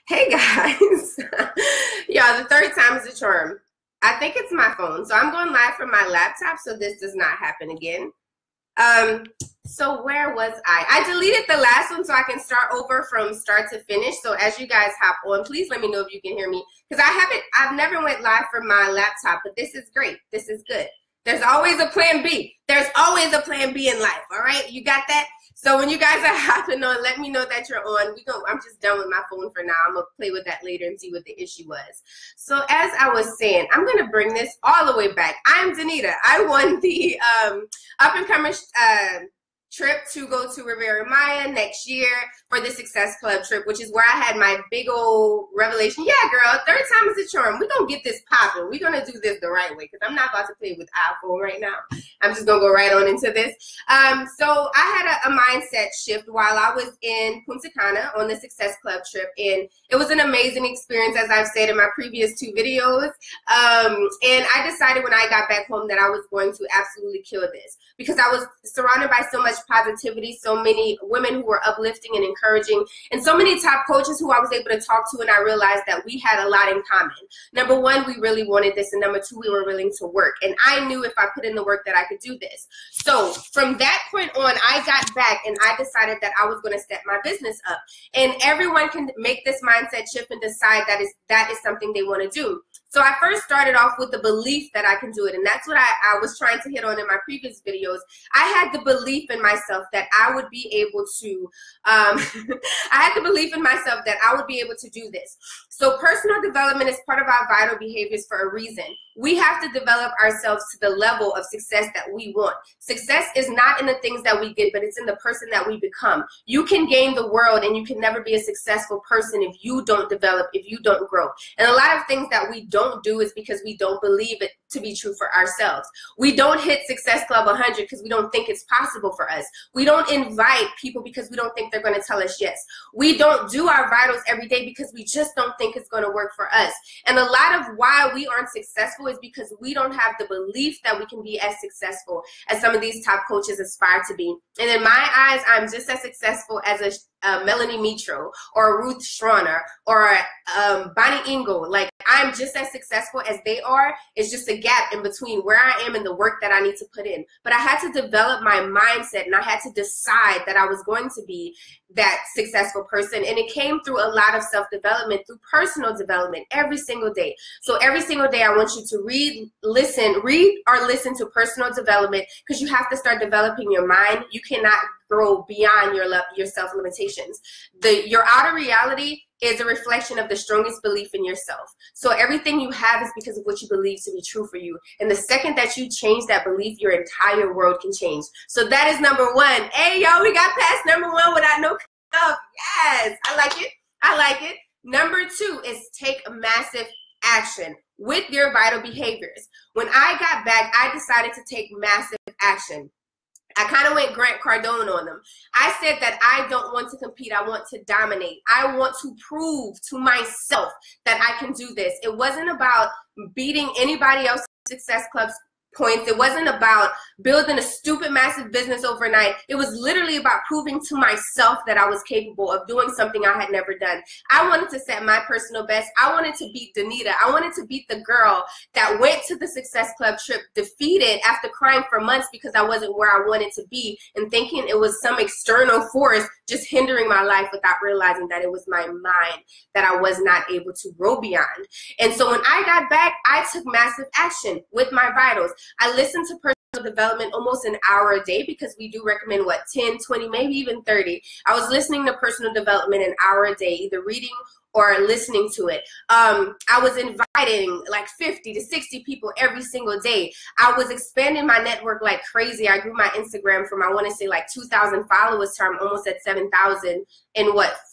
Hey guys. Y'all, the third time is a charm. I think it's my phone. So I'm going live from my laptop so this does not happen again. So where was I? I deleted the last one so I can start over from start to finish. So as you guys hop on, please let me know if you can hear me. Because I've never went live from my laptop, but this is great. This is good. There's always a plan B. There's always a plan B in life, all right? You got that? So when you guys are hopping on, let me know that you're on. I'm just done with my phone for now. I'm going to play with that later and see what the issue was. So as I was saying, I'm going to bring this all the way back. I'm Denita. I won the up-and-coming trip to go to Riviera Maya next year for the Success Club trip, which is where I had my big old revelation. Yeah, girl, third time is a charm. We're going to get this popping. We're going to do this the right way because I'm not about to play with iPhone right now. I'm just going to go right on into this. So I had a mindset shift while I was in Punta Cana on the Success Club trip, and it was an amazing experience, as I've said in my previous 2 videos. And I decided when I got back home that I was going to absolutely kill this because I was surrounded by so much positivity, so many women who were uplifting and encouraging, and so many top coaches who I was able to talk to, and I realized that we had a lot in common. Number one, we really wanted this, and number two, we were willing to work, and I knew if I put in the work that I could do this. So from that point on, I got back and I decided that I was going to step my business up, and everyone can make this mindset shift and decide that is something they want to do. So I first started off with the belief that I can do it, and that's what I was trying to hit on in my previous videos. I had the belief in myself that I would be able to, I had the belief in myself that I would be able to do this. So personal development is part of our vital behaviors for a reason. We have to develop ourselves to the level of success that we want. Success is not in the things that we get, but it's in the person that we become. You can gain the world and you can never be a successful person if you don't develop, if you don't grow. And a lot of things that we don't do is because we don't believe it to be true for ourselves. We don't hit Success Club 100 because we don't think it's possible for us. We don't invite people because we don't think they're going to tell us yes. We don't do our vitals every day because we just don't think it's going to work for us. And a lot of why we aren't successful is because we don't have the belief that we can be as successful as some of these top coaches aspire to be. And in my eyes, I'm just as successful as a Melanie Mitro or a Ruth Schroner or a Bonnie Engel. Like, I'm just as successful as they are. It's just a gap in between where I am and the work that I need to put in. But I had to develop my mindset, and I had to decide that I was going to be that successful person. And it came through a lot of self-development, through personal development every single day. So every single day I want you to read or listen to personal development, because you have to start developing your mind. You cannot grow beyond your self-limitations. Your outer reality is a reflection of the strongest belief in yourself. So everything you have is because of what you believe to be true for you. And the second that you change that belief, your entire world can change. So that is number one. Hey, y'all, we got past number one without no up. Yes, I like it. I like it. Number two is take massive action with your vital behaviors. When I got back, I decided to take massive action. I kind of went Grant Cardone on them. I said that I don't want to compete. I want to dominate. I want to prove to myself that I can do this. It wasn't about beating anybody else's Success Club's points. It wasn't about building a stupid massive business overnight. It was literally about proving to myself that I was capable of doing something I had never done. I wanted to set my personal best. I wanted to beat Denita. I wanted to beat the girl that went to the Success Club trip defeated after crying for months because I wasn't where I wanted to be and thinking it was some external force just hindering my life without realizing that it was my mind that I was not able to grow beyond. And so when I got back, I took massive action with my vitals. I listened to personal development almost an hour a day because we do recommend, 10, 20, maybe even 30. I was listening to personal development an hour a day, either reading or listening to it. I was inviting like 50 to 60 people every single day. I was expanding my network like crazy. I grew my Instagram from, I want to say, like 2,000 followers to I'm almost at 7,000 in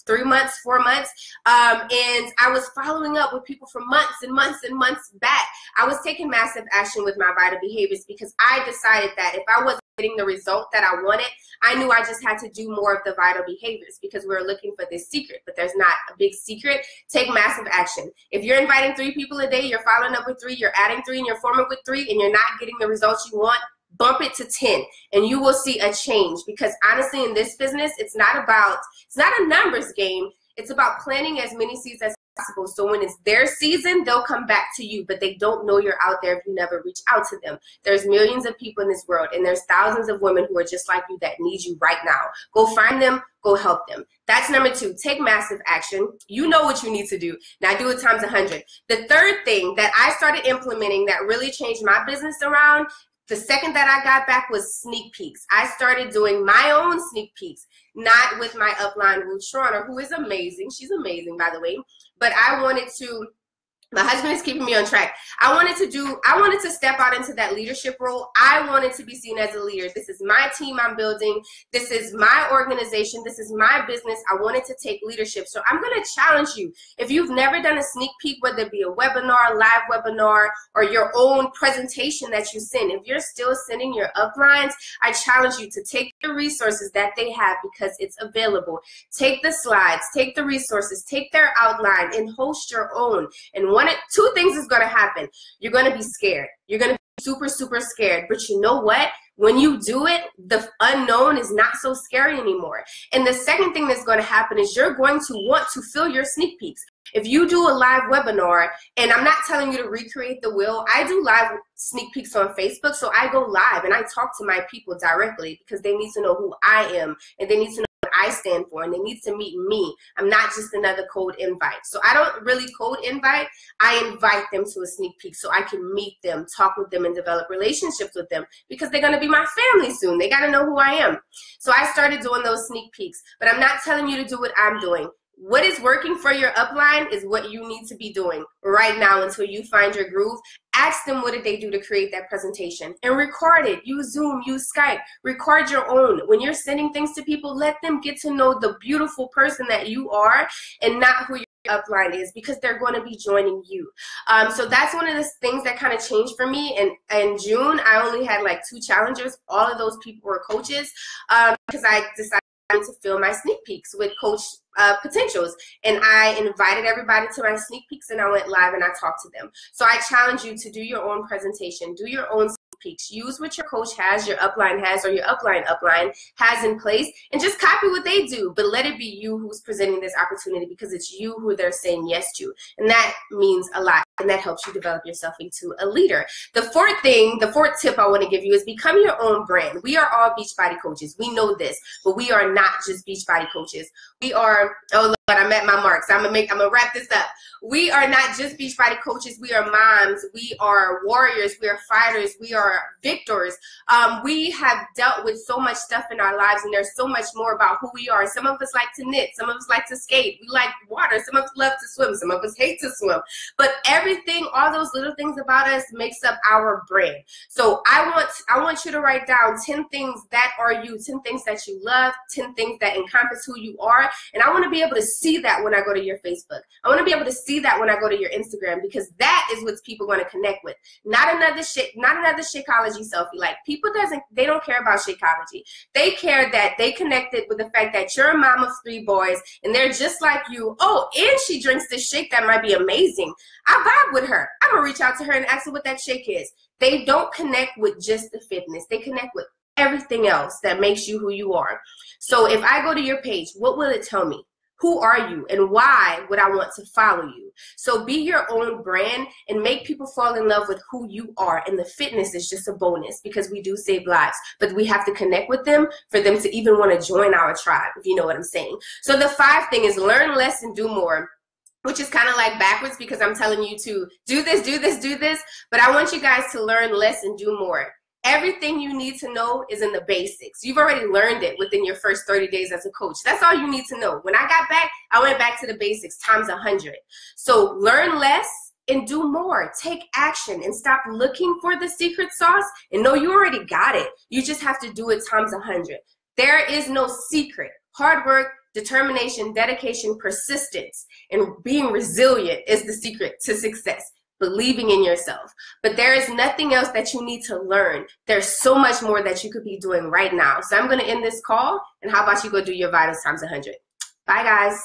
3 months, 4 months. And I was following up with people for months and months and months back. I was taking massive action with my vital behaviors because I decided that if I wasn't getting the result that I wanted, I knew I just had to do more of the vital behaviors because we were looking for this secret, but there's not a big secret. Take massive action. If you're inviting 3 people a day, you're following up with 3, you're adding 3, and you're forming with 3, and you're not getting the results you want, bump it to 10 and you will see a change. Because honestly, in this business, it's not a numbers game. It's about planting as many seeds as possible. So when it's their season, they'll come back to you, but they don't know you're out there if you never reach out to them. There's millions of people in this world, and there's thousands of women who are just like you that need you right now. Go find them, go help them. That's number 2. Take massive action. You know what you need to do. Now do it times 100. The third thing that I started implementing that really changed my business around, the second that I got back, was sneak peeks. I started doing my own sneak peeks, not with my upline, Ruth Schroner, who is amazing. She's amazing, by the way. But I wanted to, my husband is keeping me on track. I wanted to step out into that leadership role. I wanted to be seen as a leader. This is my team I'm building. This is my organization. This is my business. I wanted to take leadership. So I'm going to challenge you. If you've never done a sneak peek, whether it be a webinar, live webinar, or your own presentation that you send, if you're still sending your uplines, I challenge you to take the resources that they have because it's available. Take the slides, take the resources, take their outline, and host your own. And two things is going to happen. You're going to be scared. You're going to be super, super scared. But you know what? When you do it, the unknown is not so scary anymore. And the second thing that's going to happen is you're going to want to fill your sneak peeks. If you do a live webinar, and I'm not telling you to recreate the wheel, I do live sneak peeks on Facebook. So I go live and I talk to my people directly because they need to know who I am and they need to know what I stand for, and they need to meet me. I'm not just another cold invite. So I don't really cold invite. I invite them to a sneak peek so I can meet them, talk with them, and develop relationships with them because they're going to be my family soon. They got to know who I am. So I started doing those sneak peeks, but I'm not telling you to do what I'm doing. What is working for your upline is what you need to be doing right now until you find your groove. Ask them what did they do to create that presentation and record it. Use Zoom, use Skype, record your own. When you're sending things to people, let them get to know the beautiful person that you are and not who your upline is, because they're going to be joining you. So that's one of the things that kind of changed for me. And in June, I only had like 2 challengers. All of those people were coaches because I decided to fill my sneak peeks with coach potentials, and I invited everybody to my sneak peeks and I went live and I talked to them. So I challenge you to do your own presentation, do your own sneak peeks, use what your coach has, your upline has, or your upline has in place, and just copy what they do, but let it be you who's presenting this opportunity because it's you who they're saying yes to, and that means a lot, and that helps you develop yourself into a leader. The fourth tip I want to give you is become your own brand. We are all Beachbody coaches. We know this, but we are not just Beachbody coaches. We are, oh Lord, I'm at my marks. I'm gonna wrap this up. We are not just Beachbody coaches. We are moms. We are warriors. We are fighters. We are victors. We have dealt with so much stuff in our lives, and there's so much more about who we are. Some of us like to knit. Some of us like to skate. We like water. Some of us love to swim. Some of us hate to swim. But everything, all those little things about us makes up our brand. So I want you to write down 10 things that are you, 10 things that you love, 10 things that encompass who you are. And I want to be able to see that when I go to your Facebook. I want to be able to see that when I go to your Instagram, because that is what people want to connect with. Not another Shakeology selfie. Like, people they don't care about Shakeology. They care that they connected with the fact that you're a mom of 3 boys and they're just like you. Oh, and she drinks this shake that might be amazing. I vibe with her. I'm going to reach out to her and ask her what that shake is. They don't connect with just the fitness. They connect with everything else that makes you who you are. So if I go to your page, what will it tell me? Who are you and why would I want to follow you? So be your own brand and make people fall in love with who you are. And the fitness is just a bonus because we do save lives, but we have to connect with them for them to even want to join our tribe, if you know what I'm saying. So the 5th thing is learn less and do more, which is kind of like backwards because I'm telling you to do this, do this, do this, but I want you guys to learn less and do more. Everything you need to know is in the basics. You've already learned it within your first 30 days as a coach. That's all you need to know. When I got back, I went back to the basics times 100. So learn less and do more. Take action and stop looking for the secret sauce and know you already got it. You just have to do it times 100. There is no secret. Hard work, determination, dedication, persistence, and being resilient is the secret to success. Believing in yourself. But there is nothing else that you need to learn. There's so much more that you could be doing right now. So I'm going to end this call, and how about you go do your vitals times 100. Bye, guys.